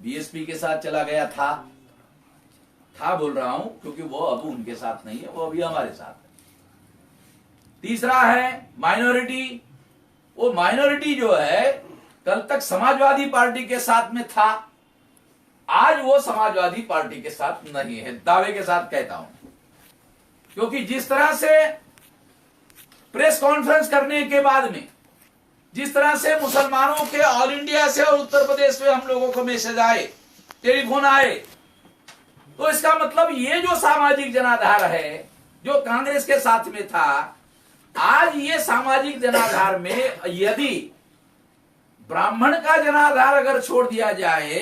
BSP के साथ चला गया था बोल रहा हूं क्योंकि वो अब उनके साथ नहीं है, वो अभी हमारे साथ है। तीसरा है माइनॉरिटी। वो माइनॉरिटी जो है कल तक समाजवादी पार्टी के साथ में था, आज वो समाजवादी पार्टी के साथ नहीं है, दावे के साथ कहता हूं। क्योंकि जिस तरह से प्रेस कॉन्फ्रेंस करने के बाद में जिस तरह से मुसलमानों के ऑल इंडिया से और उत्तर प्रदेश में हम लोगों को मैसेज आए, टेलीफोन आए, तो इसका मतलब ये जो सामाजिक जनाधार है जो कांग्रेस के साथ में था, आज ये सामाजिक जनाधार में यदि ब्राह्मण का जनाधार अगर छोड़ दिया जाए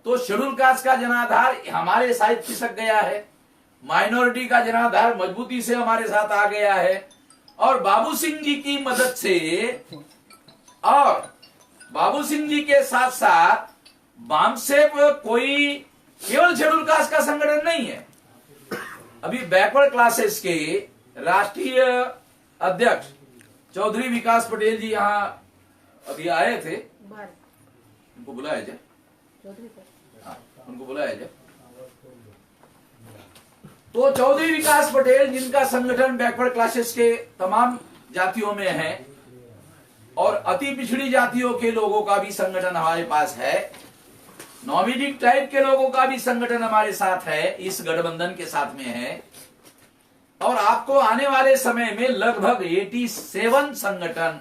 तो शेड्यूल कास्ट का जनाधार हमारे साइड खिसक गया है, माइनॉरिटी का जनाधार मजबूती से हमारे साथ आ गया है। और बाबू सिंह जी की मदद से और बाबू सिंह जी के साथ साथ बामसेप कोई केवल शेड्यूल कास्ट का संगठन नहीं है। अभी बैकवर्ड क्लासेस के राष्ट्रीय अध्यक्ष चौधरी विकास पटेल जी यहाँ अभी आए थे, उनको बुलाया जाए, हाँ उनको बुलाया जाए। तो चौधरी विकास पटेल जिनका संगठन बैकवर्ड क्लासेस के तमाम जातियों में है और अति पिछड़ी जातियों के लोगों का भी संगठन हमारे पास है, नॉमिडिक टाइप के लोगों का भी संगठन हमारे साथ है, इस गठबंधन के साथ में है। और आपको आने वाले समय में लगभग 87 संगठन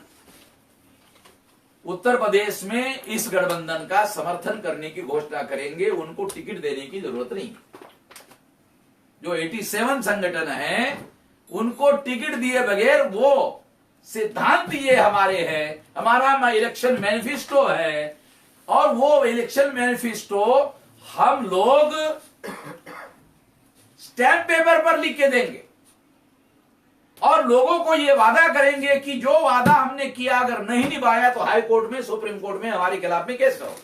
उत्तर प्रदेश में इस गठबंधन का समर्थन करने की घोषणा करेंगे, उनको टिकट देने की जरूरत नहीं। जो 87 संगठन हैं उनको टिकट दिए बगैर, वो सिद्धांत ये हमारे हैं, हमारा इलेक्शन मैनिफेस्टो है और वो इलेक्शन मैनिफेस्टो हम लोग स्टैंप पेपर पर लिख के देंगे और लोगों को ये वादा करेंगे कि जो वादा हमने किया अगर नहीं निभाया तो हाई कोर्ट में, सुप्रीम कोर्ट में हमारे खिलाफ में केस करो।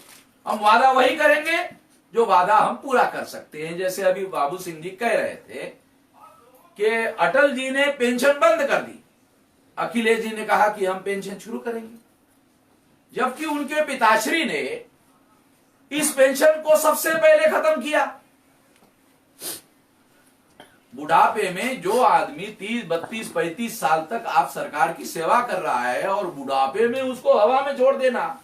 हम वादा वही करेंगे जो वादा हम पूरा कर सकते हैं। जैसे अभी बाबू सिंह जी कह रहे थे कि अटल जी ने पेंशन बंद कर दी, अखिलेश जी ने कहा कि हम पेंशन शुरू करेंगे, जबकि उनके पिताश्री ने इस पेंशन को सबसे पहले खत्म किया। बुढ़ापे में जो आदमी 30, 32, 35 साल तक आप सरकार की सेवा कर रहा है और बुढ़ापे में उसको हवा में छोड़ देना,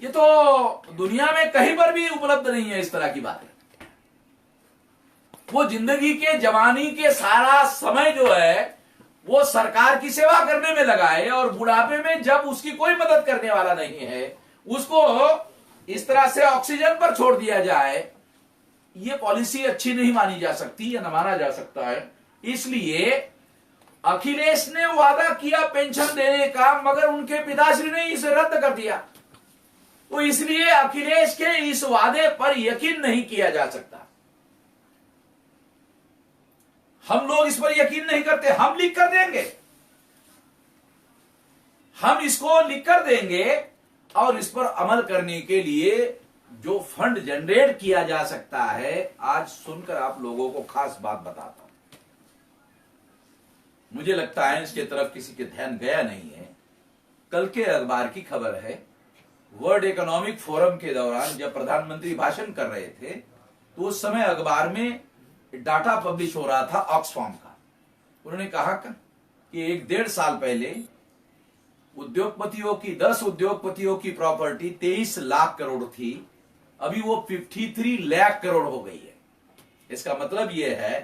ये तो दुनिया में कहीं पर भी उपलब्ध नहीं है। इस तरह की बातें वो जिंदगी के जवानी के सारा समय जो है वो सरकार की सेवा करने में लगाए और बुढ़ापे में जब उसकी कोई मदद करने वाला नहीं है उसको इस तरह से ऑक्सीजन पर छोड़ दिया जाए, ये पॉलिसी अच्छी नहीं मानी जा सकती या न माना जा सकता है। इसलिए अखिलेश ने वादा किया पेंशन देने का, मगर उनके पिताश्री ने इसे रद्द कर दिया। तो इसलिए अखिलेश के इस वादे पर यकीन नहीं किया जा सकता। हम लोग इस पर यकीन नहीं करते, हम लिख कर देंगे, हम इसको लिख कर देंगे और इस पर अमल करने के लिए जो फंड जनरेट किया जा सकता है, आज सुनकर आप लोगों को खास बात बताता हूं। मुझे लगता है इसके तरफ किसी के ध्यान गया नहीं है। कल के अखबार की खबर है, वर्ल्ड इकोनॉमिक फोरम के दौरान जब प्रधानमंत्री भाषण कर रहे थे तो उस समय अखबार में डाटा पब्लिश हो रहा था ऑक्सफाम का। उन्होंने कहा कि 1-1.5 साल पहले उद्योगपतियों की 10 उद्योगपतियों की प्रॉपर्टी 23 लाख करोड़ थी, अभी वो 53 लाख करोड़ हो गई है। इसका मतलब यह है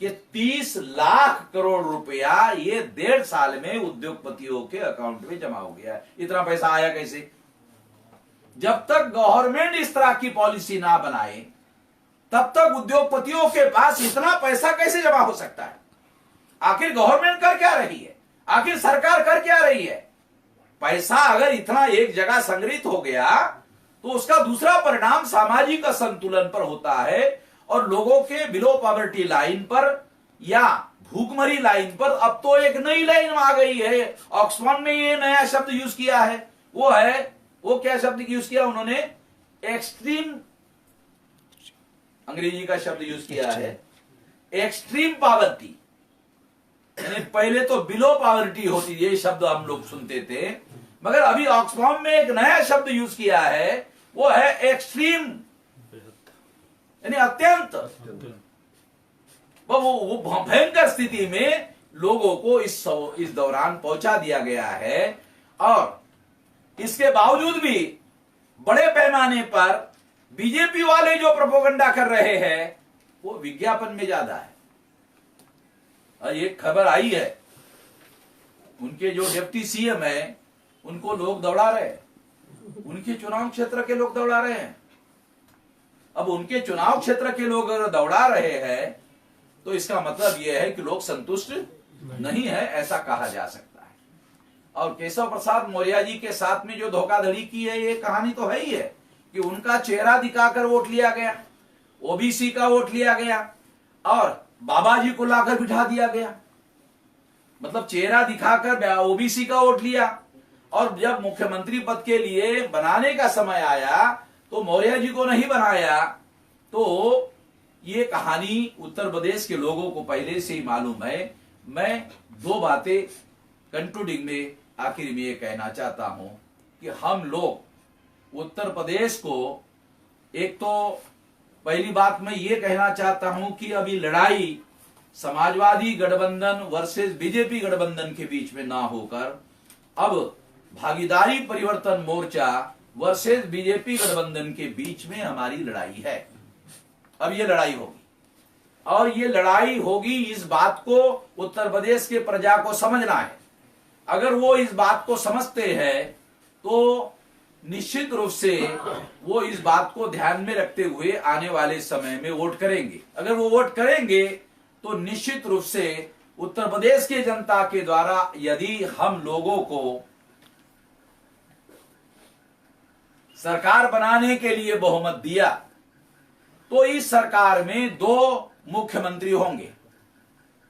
कि 30 लाख करोड़ रुपया ये 1.5 साल में उद्योगपतियों के अकाउंट में जमा हो गया है। इतना पैसा आया कैसे? जब तक गवर्नमेंट इस तरह की पॉलिसी ना बनाए तब तक उद्योगपतियों के पास इतना पैसा कैसे जमा हो सकता है? आखिर गवर्नमेंट कर क्या रही है? आखिर सरकार कर क्या रही है? पैसा अगर इतना एक जगह संग्रहित हो गया तो उसका दूसरा परिणाम सामाजिक असंतुलन पर होता है और लोगों के बिलो पॉवर्टी लाइन पर या भूखमरी लाइन पर अब तो एक नई लाइन आ गई है। ऑक्सफोर्ड ने ये नया शब्द यूज किया है, वो क्या शब्द यूज किया उन्होंने? एक्सट्रीम, अंग्रेजी का शब्द यूज किया है एक्सट्रीम पॉवर्टी। यानी पहले तो बिलो पॉवर्टी होती, ये शब्द हम लोग सुनते थे, मगर अभी ऑक्सफोर्ड में एक नया शब्द यूज किया है वो है एक्सट्रीम, यानी अत्यंत। वो भयंकर स्थिति में लोगों को इस दौरान पहुंचा दिया गया है। और इसके बावजूद भी बड़े पैमाने पर बीजेपी वाले जो प्रोपेगेंडा कर रहे हैं वो विज्ञापन में ज्यादा है। और एक खबर आई है, उनके जो डिप्टी सीएम है उनको लोग दौड़ा रहे हैं, उनके चुनाव क्षेत्र के लोग दौड़ा रहे हैं। अब उनके चुनाव क्षेत्र के लोग अगर दौड़ा रहे हैं तो इसका मतलब यह है कि लोग संतुष्ट नहीं है, ऐसा कहा जा सकता है। और केशव प्रसाद मौर्य जी के साथ में जो धोखाधड़ी की है, ये कहानी तो है ही है कि उनका चेहरा दिखाकर वोट लिया गया, ओबीसी का वोट लिया गया और बाबा जी को लाकर बिठा दिया गया। मतलब चेहरा दिखाकर ओबीसी का वोट लिया, और जब मुख्यमंत्री पद के लिए बनाने का समय आया तो मौर्य जी को नहीं बनाया। तो ये कहानी उत्तर प्रदेश के लोगों को पहले से ही मालूम है। मैं दो बातें कंक्लूडिंग में आखिर में ये कहना चाहता हूं कि हम लोग उत्तर प्रदेश को, एक तो पहली बात मैं ये कहना चाहता हूं कि अभी लड़ाई समाजवादी गठबंधन वर्सेस बीजेपी गठबंधन के बीच में ना होकर अब भागीदारी परिवर्तन मोर्चा वर्सेस बीजेपी गठबंधन के बीच में हमारी लड़ाई है। अब ये लड़ाई होगी, और ये लड़ाई होगी, इस बात को उत्तर प्रदेश के प्रजा को समझना है। अगर वो इस बात को समझते हैं तो निश्चित रूप से वो इस बात को ध्यान में रखते हुए आने वाले समय में वोट करेंगे। अगर वो वोट करेंगे तो निश्चित रूप से उत्तर प्रदेश की जनता के द्वारा यदि हम लोगों को सरकार बनाने के लिए बहुमत दिया तो इस सरकार में 2 मुख्यमंत्री होंगे।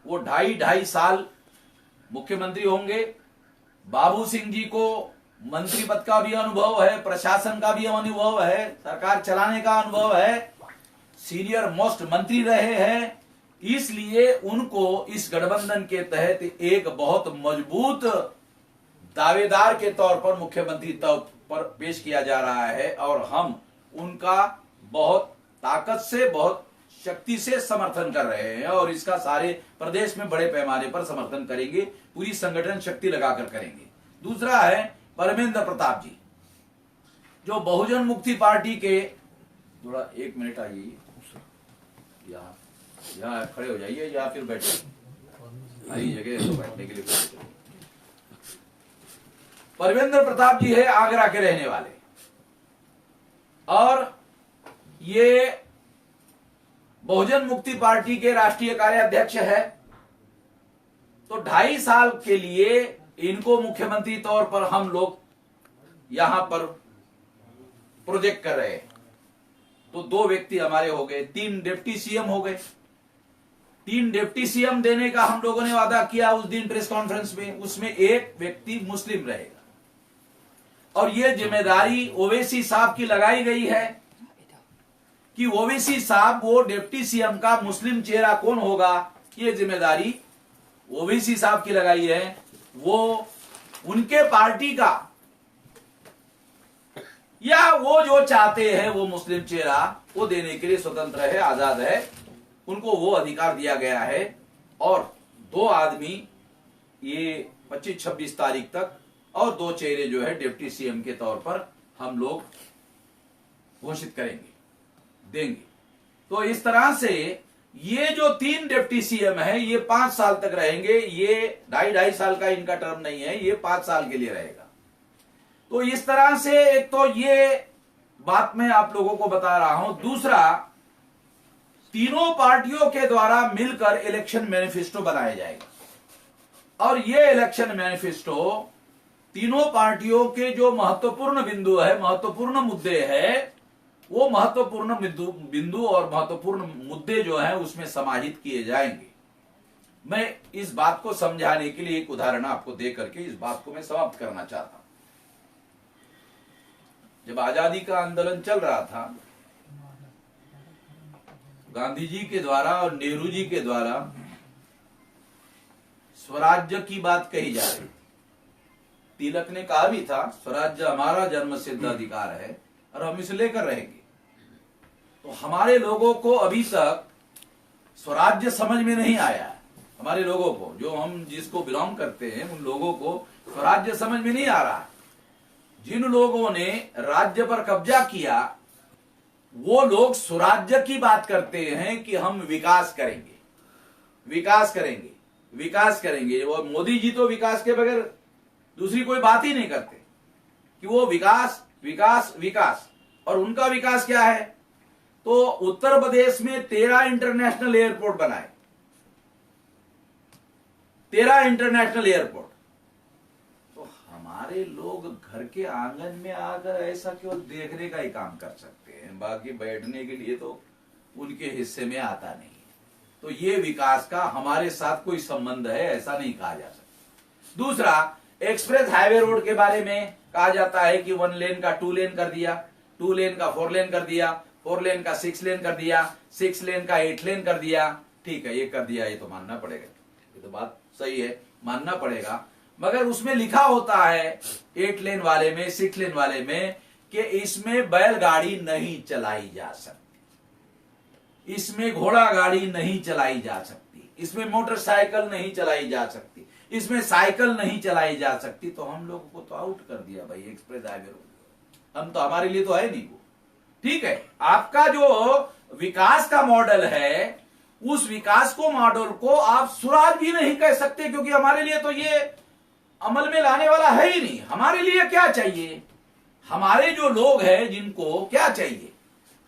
वो 2.5 साल मुख्यमंत्री होंगे। बाबू सिंह जी को मंत्री पद का भी अनुभव है, प्रशासन का भी अनुभव है, सरकार चलाने का अनुभव है, सीनियर मोस्ट मंत्री रहे हैं। इसलिए उनको इस गठबंधन के तहत एक बहुत मजबूत दावेदार के तौर पर मुख्यमंत्री तौर पर पेश किया जा रहा है, और हम उनका बहुत ताकत से, बहुत शक्ति से समर्थन कर रहे हैं, और इसका सारे प्रदेश में बड़े पैमाने पर समर्थन करेंगे, पूरी संगठन शक्ति लगाकर करेंगे। दूसरा है परमेंद्र प्रताप जी, जो बहुजन मुक्ति पार्टी के, थोड़ा 1 मिनट आइए, यहाँ खड़े हो जाइए या फिर बैठे, आई जगह तो बैठने के लिए। परमेंद्र प्रताप जी है आगरा के रहने वाले, और ये बहुजन मुक्ति पार्टी के राष्ट्रीय कार्याध्यक्ष है। तो 2.5 साल के लिए इनको मुख्यमंत्री तौर पर हम लोग यहां पर प्रोजेक्ट कर रहे हैं। तो 2 व्यक्ति हमारे हो गए, 3 डिप्टी सीएम हो गए। 3 डिप्टी सीएम देने का हम लोगों ने वादा किया उस दिन प्रेस कॉन्फ्रेंस में, उसमें 1 व्यक्ति मुस्लिम रहेगा, और यह जिम्मेदारी ओवैसी साहब की लगाई गई है कि ओवैसी साहब, वो डिप्टी सीएम का मुस्लिम चेहरा कौन होगा, ये जिम्मेदारी ओवैसी साहब की लगाई है। वो उनके पार्टी का, या वो जो चाहते हैं वो मुस्लिम चेहरा वो देने के लिए स्वतंत्र है, आजाद है, उनको वो अधिकार दिया गया है। और 2 आदमी ये 25-26 तारीख तक, और 2 चेहरे जो है डिप्टी सीएम के तौर पर हम लोग घोषित करेंगे, देंगे। तो इस तरह से ये जो 3 डिप्टी सीएम है ये 5 साल तक रहेंगे। ये 2.5 साल का इनका टर्म नहीं है, ये 5 साल के लिए रहेगा। तो इस तरह से एक तो ये बात मैं आप लोगों को बता रहा हूं। दूसरा, तीनों पार्टियों के द्वारा मिलकर इलेक्शन मैनिफेस्टो बनाया जाएगा, और ये इलेक्शन मैनिफेस्टो तीनों पार्टियों के जो महत्वपूर्ण बिंदु है, महत्वपूर्ण मुद्दे है, वो महत्वपूर्ण बिंदु और महत्वपूर्ण मुद्दे जो हैं उसमें समाहित किए जाएंगे। मैं इस बात को समझाने के लिए एक उदाहरण आपको दे करके इस बात को मैं समाप्त करना चाहता हूं। जब आजादी का आंदोलन चल रहा था, गांधी जी के द्वारा और नेहरू जी के द्वारा स्वराज्य की बात कही जा रही थी। तिलक ने कहा भी था, स्वराज्य हमारा जन्मसिद्ध अधिकार है, और हम इसे लेकर रहेंगे। तो हमारे लोगों को अभी तक स्वराज्य समझ में नहीं आया है। हमारे लोगों को, जो हम जिसको बिलोंग करते हैं, उन लोगों को स्वराज्य समझ में नहीं आ रहा है। जिन लोगों ने राज्य पर कब्जा किया वो लोग स्वराज्य की बात करते हैं कि हम विकास करेंगे, विकास करेंगे, विकास करेंगे। वो मोदी जी तो विकास के बगैर दूसरी कोई बात ही नहीं करते कि वो विकास विकास विकास। और उनका विकास क्या है? तो उत्तर प्रदेश में 13 इंटरनेशनल एयरपोर्ट बनाए, 13 इंटरनेशनल एयरपोर्ट। तो हमारे लोग घर के आंगन में आकर ऐसा केवल देखने का ही काम कर सकते हैं, बाकी बैठने के लिए तो उनके हिस्से में आता नहीं है। तो ये विकास का हमारे साथ कोई संबंध है ऐसा नहीं कहा जा सकता। दूसरा, एक्सप्रेस हाईवे रोड के बारे में कहा जाता है कि 1 लेन का 2 लेन कर दिया, 2 लेन का 4 लेन कर दिया, 4 लेन का 6 लेन कर दिया, 6 लेन का 8 लेन कर दिया। ठीक है, ये कर दिया, ये तो मानना पड़ेगा, ये तो बात सही है, मानना पड़ेगा। मगर उसमें लिखा होता है 8 लेन वाले में, 6 लेन वाले में कि इसमें बैलगाड़ी नहीं चलाई जा सकती, इसमें घोड़ा गाड़ी नहीं चलाई जा सकती, इसमें मोटरसाइकिल नहीं चलाई जा सकती, इसमें साइकिल नहीं चलाई जा सकती। तो हम लोगों को तो आउट कर दिया भाई एक्सप्रेस हाईवे रोड। हम तो, हमारे लिए तो है नहीं वो। ठीक है, आपका जो विकास का मॉडल है उस विकास को मॉडल को आप स्वराज भी नहीं कह सकते, क्योंकि हमारे लिए तो ये अमल में लाने वाला है ही नहीं। हमारे लिए क्या चाहिए? हमारे जो लोग हैं जिनको क्या चाहिए,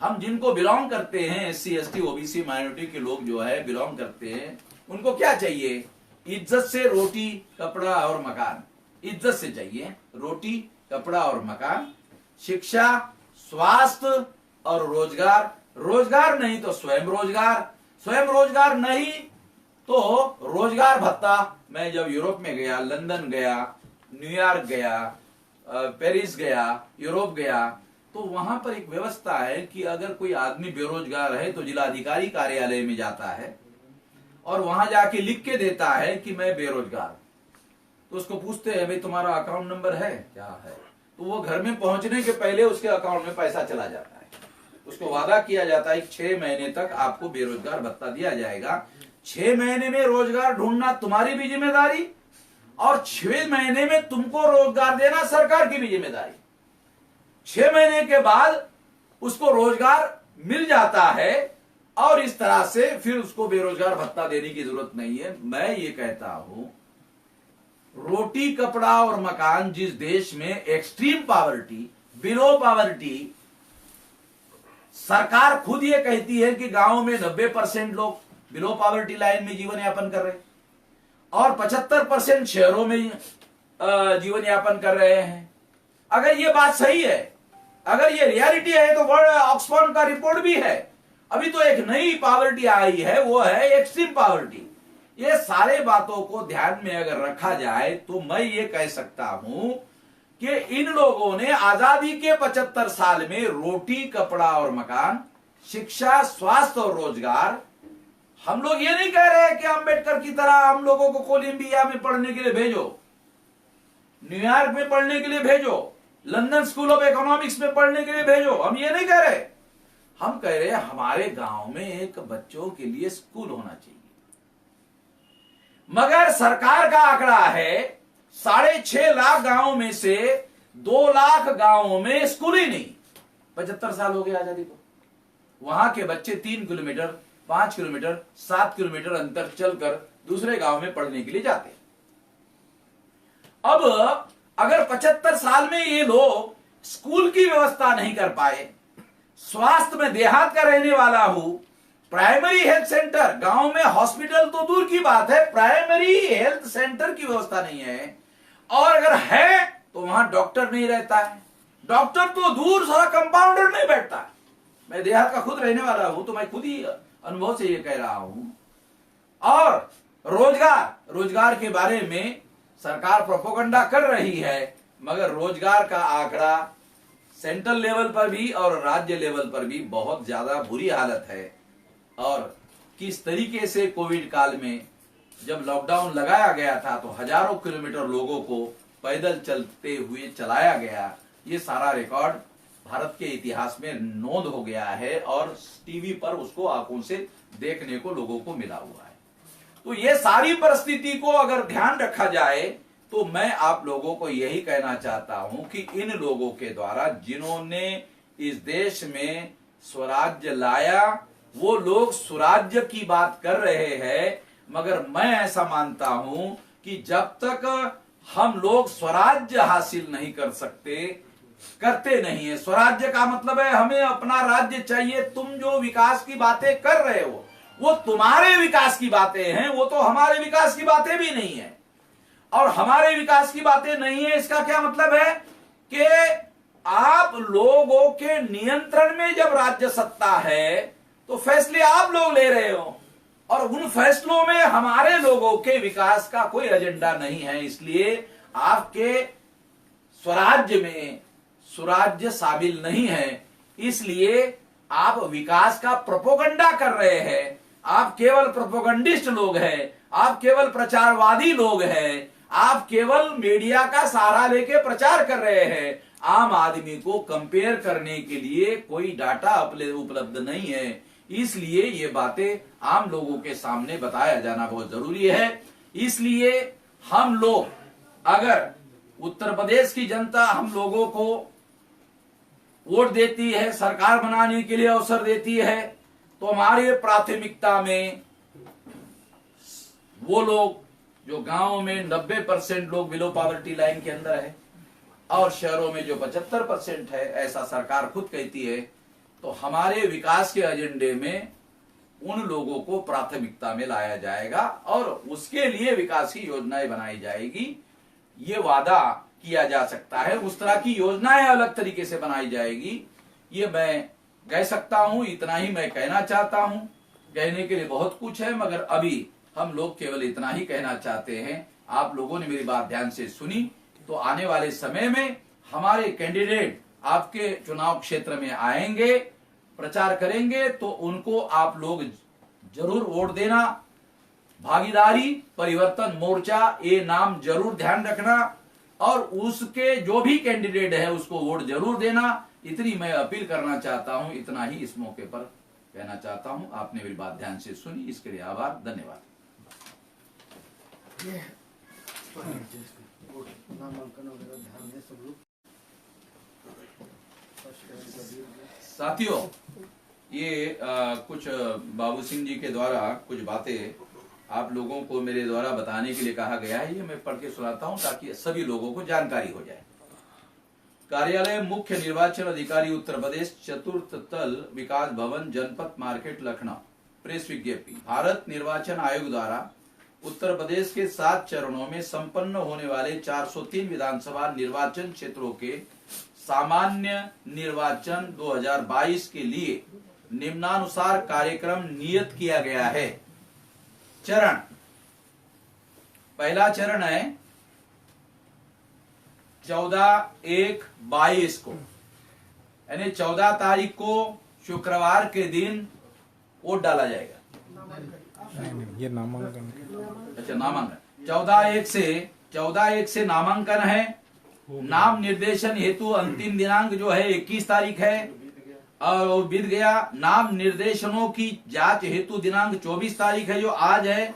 हम जिनको बिलोंग करते हैं, SC ST OBC माइनॉरिटी के लोग जो है बिलोंग करते हैं, उनको क्या चाहिए? इज्जत से रोटी कपड़ा और मकान। इज्जत से चाहिए रोटी कपड़ा और मकान, शिक्षा, स्वास्थ्य और रोजगार। रोजगार नहीं तो स्वयं रोजगार, स्वयं रोजगार नहीं तो रोजगार भत्ता। मैं जब यूरोप में गया, लंदन गया, न्यूयॉर्क गया, पेरिस गया, यूरोप गया, तो वहां पर एक व्यवस्था है कि अगर कोई आदमी बेरोजगार है तो जिलाधिकारी कार्यालय में जाता है और वहां जाके लिख के देता है कि मैं बेरोजगार। तो उसको पूछते हैं भाई तुम्हारा अकाउंट नंबर है क्या? है। तो वो घर में पहुंचने के पहले उसके अकाउंट में पैसा चला जाता है। उसको वादा किया जाता है 6 महीने तक आपको बेरोजगार भत्ता दिया जाएगा। 6 महीने में रोजगार ढूंढना तुम्हारी भी जिम्मेदारी और 6 महीने में तुमको रोजगार देना सरकार की भी जिम्मेदारी। 6 महीने के बाद उसको रोजगार मिल जाता है और इस तरह से फिर उसको बेरोजगार भत्ता देने की जरूरत नहीं है। मैं ये कहता हूं, रोटी कपड़ा और मकान जिस देश में एक्सट्रीम पॉवर्टी, बिलो पॉवर्टी, सरकार खुद ये कहती है कि गांव में 90% लोग बिलो पॉवर्टी लाइन में जीवन यापन कर रहे हैं और 75% शहरों में जीवन यापन कर रहे हैं। अगर ये बात सही है, अगर ये रियलिटी है, तो वर्ल्ड ऑक्सफोर्ड का रिपोर्ट भी है। अभी तो एक नई पॉवर्टी आई है, वो है एक्सट्रीम पॉवर्टी। ये सारे बातों को ध्यान में अगर रखा जाए तो मैं ये कह सकता हूं कि इन लोगों ने आजादी के 75 साल में रोटी कपड़ा और मकान, शिक्षा, स्वास्थ्य और रोजगार। हम लोग ये नहीं कह रहे कि अंबेडकर की तरह हम लोगों को कोलंबिया में पढ़ने के लिए भेजो, न्यूयॉर्क में पढ़ने के लिए भेजो, लंदन स्कूल ऑफ इकोनॉमिक्स में पढ़ने के लिए भेजो। हम ये नहीं कह रहे। हम कह रहे हैं हमारे गांव में एक बच्चों के लिए स्कूल होना चाहिए। मगर सरकार का आंकड़ा है 6.5 लाख गांवों में से 2 लाख गांवों में स्कूल ही नहीं। 75 साल हो गए आजादी को। वहां के बच्चे 3 किलोमीटर, 5 किलोमीटर, 7 किलोमीटर अंतर चलकर दूसरे गांव में पढ़ने के लिए जाते हैं। अब अगर 75 साल में ये लोग स्कूल की व्यवस्था नहीं कर पाए, स्वास्थ्य में देहात का रहने वाला हूं, प्राइमरी हेल्थ सेंटर, गांव में हॉस्पिटल तो दूर की बात है, प्राइमरी हेल्थ सेंटर की व्यवस्था नहीं है, और अगर है तो वहां डॉक्टर नहीं रहता है, डॉक्टर तो दूर, सारा कंपाउंडर नहीं बैठता है। मैं देहात का खुद रहने वाला हूं तो मैं खुद ही अनुभव से ये कह रहा हूं। और रोजगार के बारे में सरकार प्रोपोगंडा कर रही है, मगर रोजगार का आंकड़ा सेंट्रल लेवल पर भी और राज्य लेवल पर भी बहुत ज्यादा बुरी हालत है। और किस तरीके से कोविड काल में जब लॉकडाउन लगाया गया था तो हजारों किलोमीटर लोगों को पैदल चलते हुए चलाया गया, ये सारा रिकॉर्ड भारत के इतिहास में नोंद हो गया है और टीवी पर उसको आंखों से देखने को लोगों को मिला हुआ है। तो ये सारी परिस्थिति को अगर ध्यान रखा जाए तो मैं आप लोगों को यही कहना चाहता हूं कि इन लोगों के द्वारा जिन्होंने इस देश में स्वराज्य लाया वो लोग स्वराज्य की बात कर रहे हैं, मगर मैं ऐसा मानता हूं कि जब तक हम लोग स्वराज्य हासिल नहीं कर सकते, करते नहीं है। स्वराज्य का मतलब है हमें अपना राज्य चाहिए। तुम जो विकास की बातें कर रहे हो वो तुम्हारे विकास की बातें हैं, वो तो हमारे विकास की बातें भी नहीं है। और हमारे विकास की बातें नहीं है इसका क्या मतलब है कि आप लोगों के नियंत्रण में जब राज्य सत्ता है तो फैसले आप लोग ले रहे हो और उन फैसलों में हमारे लोगों के विकास का कोई एजेंडा नहीं है। इसलिए आपके स्वराज्य में सुराज्य शामिल नहीं है, इसलिए आप विकास का प्रोपोगंडा कर रहे हैं। आप केवल प्रोपोगंडिस्ट लोग हैं, आप केवल प्रचारवादी लोग हैं, आप केवल मीडिया का सहारा लेके प्रचार कर रहे हैं। आम आदमी को कंपेयर करने के लिए कोई डाटा उपलब्ध नहीं है, इसलिए ये बातें आम लोगों के सामने बताया जाना बहुत जरूरी है। इसलिए हम लोग, अगर उत्तर प्रदेश की जनता हम लोगों को वोट देती है, सरकार बनाने के लिए अवसर देती है, तो हमारी प्राथमिकता में वो लोग जो गांवों में 90% लोग बिलो पॉवर्टी लाइन के अंदर है और शहरों में जो 75% है, ऐसा सरकार खुद कहती है, तो हमारे विकास के एजेंडे में उन लोगों को प्राथमिकता में लाया जाएगा और उसके लिए विकास की योजनाएं बनाई जाएगी। ये वादा किया जा सकता है। उस तरह की योजनाएं अलग तरीके से बनाई जाएगी, ये मैं कह सकता हूं। इतना ही मैं कहना चाहता हूं। कहने के लिए बहुत कुछ है, मगर अभी हम लोग केवल इतना ही कहना चाहते हैं। आप लोगों ने मेरी बात ध्यान से सुनी, तो आने वाले समय में हमारे कैंडिडेट आपके चुनाव क्षेत्र में आएंगे, प्रचार करेंगे, तो उनको आप लोग जरूर वोट देना। भागीदारी परिवर्तन मोर्चा ये नाम जरूर ध्यान रखना और उसके जो भी कैंडिडेट है उसको वोट जरूर देना। इतनी मैं अपील करना चाहता हूं, इतना ही इस मौके पर कहना चाहता हूं। आपने मेरी बात ध्यान से सुनी, इसके लिए आभार, धन्यवाद। साथियों, ये कुछ बाबू सिंह जी के द्वारा कुछ बातें आप लोगों को मेरे द्वारा बताने के लिए कहा गया है। ये मैं पढ़ के सुनाता हूं ताकि सभी लोगों को जानकारी हो जाए। कार्यालय मुख्य निर्वाचन अधिकारी उत्तर प्रदेश, चतुर्थ तल, विकास भवन, जनपद मार्केट, लखनऊ। प्रेस विज्ञप्ति। भारत निर्वाचन आयोग द्वारा उत्तर प्रदेश के 7 चरणों में संपन्न होने वाले 403 विधानसभा निर्वाचन क्षेत्रों के सामान्य निर्वाचन 2022 के लिए निम्नानुसार कार्यक्रम नियत किया गया है। चरण, पहला चरण है 14/1/22 को, यानी 14 तारीख को शुक्रवार के दिन वोट डाला जाएगा। ये नामांकन, अच्छा नामांकन 14/1 से नामांकन है। नाम निर्देशन हेतु अंतिम दिनांक जो है 21 तारीख है और वो बीत गया। नाम निर्देशनों की जांच हेतु दिनांक 24 तारीख है जो आज है।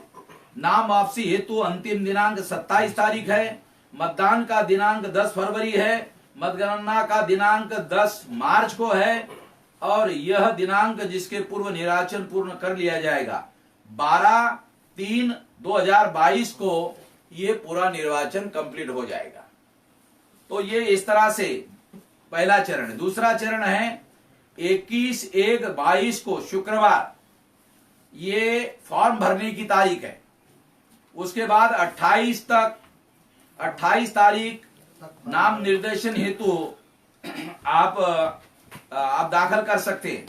नाम वापसी हेतु अंतिम दिनांक 27 तारीख है। मतदान का दिनांक 10 फरवरी है। मतगणना का दिनांक 10 मार्च को है और यह दिनांक जिसके पूर्व निर्वाचन पूर्ण कर लिया जाएगा 12/3/2022 को ये पूरा निर्वाचन कंप्लीट हो जाएगा। तो ये इस तरह से पहला चरण है। दूसरा चरण है 21/1/22 को शुक्रवार, ये फॉर्म भरने की तारीख है। उसके बाद 28 तारीख नाम निर्देशन हेतु आप दाखिल कर सकते हैं।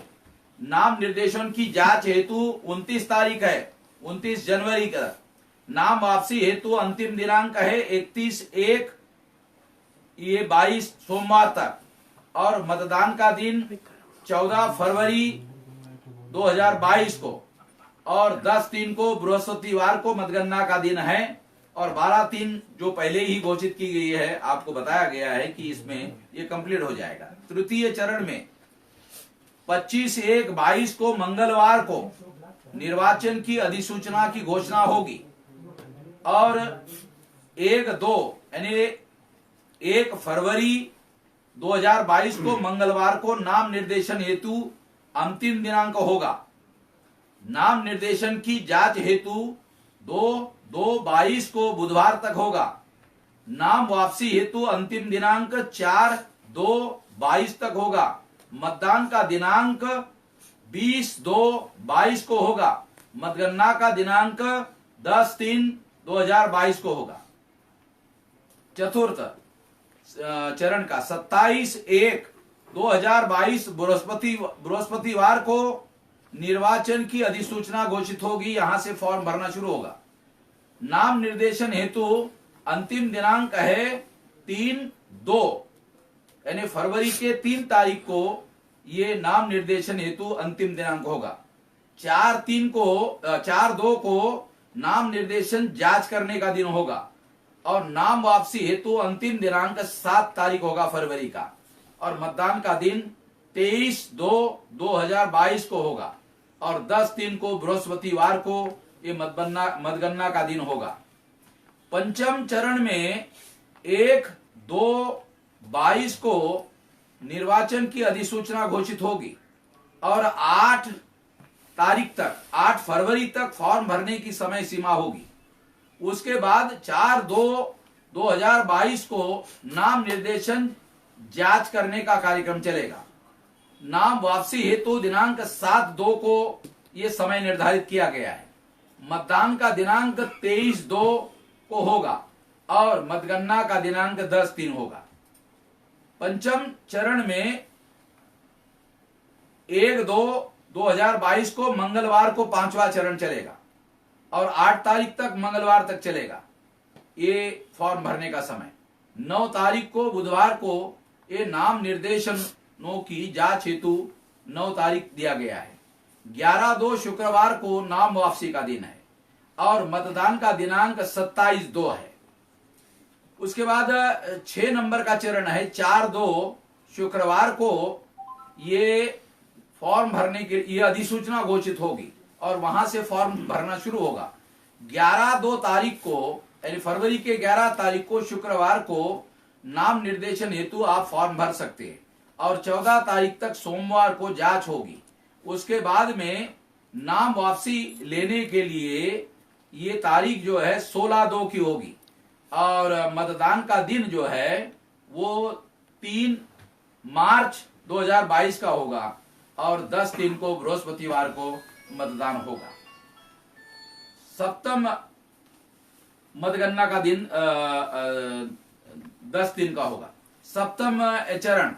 नाम निर्देशन की जांच हेतु 29 तारीख है, 29 जनवरी का। नाम वापसी हेतु अंतिम दिनांक है 31/1/22 सोमवार तक और मतदान का दिन 14 फरवरी 2022 को और 10/3 को बृहस्पतिवार को मतगणना का दिन है और 12/3 जो पहले ही घोषित की गई है, आपको बताया गया है कि इसमें ये कंप्लीट हो जाएगा। तृतीय चरण में 25/1/22 को मंगलवार को निर्वाचन की अधिसूचना की घोषणा होगी और 1-2 यानी 1 फरवरी 2022 को मंगलवार को नाम निर्देशन हेतु अंतिम दिनांक होगा। नाम निर्देशन की जांच हेतु 2/2/22 को बुधवार तक होगा। नाम वापसी हेतु अंतिम दिनांक 4/2/22 तक होगा। मतदान का दिनांक 20/2/22 को होगा। मतगणना का दिनांक 10/3/2022 को होगा। चतुर्थ चरण का 27/1/2022 बृहस्पतिवार को निर्वाचन की अधिसूचना घोषित होगी। यहां से फॉर्म भरना शुरू होगा। नाम निर्देशन हेतु अंतिम दिनांक है 3/2 यानी फरवरी के 3 तारीख को ये नाम निर्देशन हेतु अंतिम दिनांक होगा। 4/2 को नाम निर्देशन जांच करने का दिन होगा और नाम वापसी हेतु अंतिम दिनांक 7 तारीख होगा फरवरी का और मतदान का दिन 23/2/2022 को होगा और 10/3 को बृहस्पतिवार को ये मतगणना का दिन होगा। पंचम चरण में 1/2/22 को निर्वाचन की अधिसूचना घोषित होगी और 8 तारीख तक 8 फरवरी तक फॉर्म भरने की समय सीमा होगी। उसके बाद 4/2/2022 को नाम निर्देशन जांच करने का कार्यक्रम चलेगा। नाम वापसी हेतु दिनांक 7/2 को यह समय निर्धारित किया गया है। मतदान का दिनांक 23/2 को होगा और मतगणना का दिनांक 10/3 होगा। पंचम चरण में 1/2/2022 को मंगलवार को 5वां चरण चलेगा और 8 तारीख तक मंगलवार तक चलेगा ये फॉर्म भरने का समय। 9 तारीख को बुधवार को ये नाम निर्देशनों की जांच हेतु 9 तारीख दिया गया है। 11/2 शुक्रवार को नाम वापसी का दिन है और मतदान का दिनांक 27/2 है। उसके बाद 6 नंबर का चरण है। 4/2 शुक्रवार को ये फॉर्म भरने के लिए अधिसूचना घोषित होगी और वहां से फॉर्म भरना शुरू होगा। 11/2 तारीख को यानी फरवरी के 11 तारीख को शुक्रवार को नाम निर्देशन हेतु आप फॉर्म भर सकते हैं और 14 तारीख तक सोमवार को जांच होगी। उसके बाद में नाम वापसी लेने के लिए ये तारीख जो है 16/2 की होगी और मतदान का दिन जो है वो 3 मार्च 2022 का होगा और 10/3 को बृहस्पतिवार को मतदान होगा। सप्तम मतगणना का दिन 10/3 का होगा। सप्तम चरण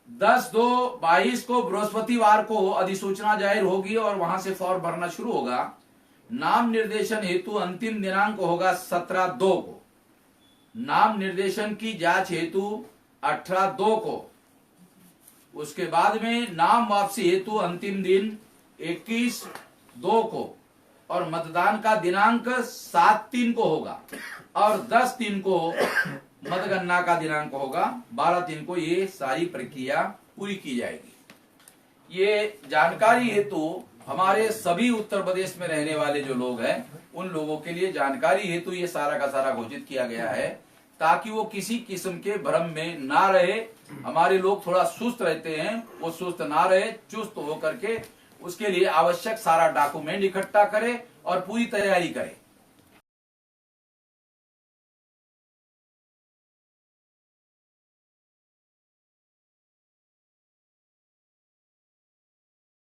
10/2/22 को बृहस्पतिवार को अधिसूचना जाहिर होगी और वहां से फॉर्म भरना शुरू होगा। नाम निर्देशन हेतु अंतिम दिनांक होगा 17/2 को। नाम निर्देशन की जांच हेतु 18/2 को। उसके बाद में नाम वापसी हेतु अंतिम दिन 21/2 को और मतदान का दिनांक 7/3 को होगा और 10/3 को मतगणना का दिनांक होगा। 12/3 को ये सारी प्रक्रिया पूरी की जाएगी। ये जानकारी हेतु हमारे सभी उत्तर प्रदेश में रहने वाले जो लोग हैं उन लोगों के लिए जानकारी हेतु ये सारा का सारा घोषित किया गया है ताकि वो किसी किस्म के भ्रम में ना रहे। हमारे लोग थोड़ा सुस्त रहते हैं, वो सुस्त ना रहे, चुस्त होकर के उसके लिए आवश्यक सारा डॉक्यूमेंट इकट्ठा करे और पूरी तैयारी करे।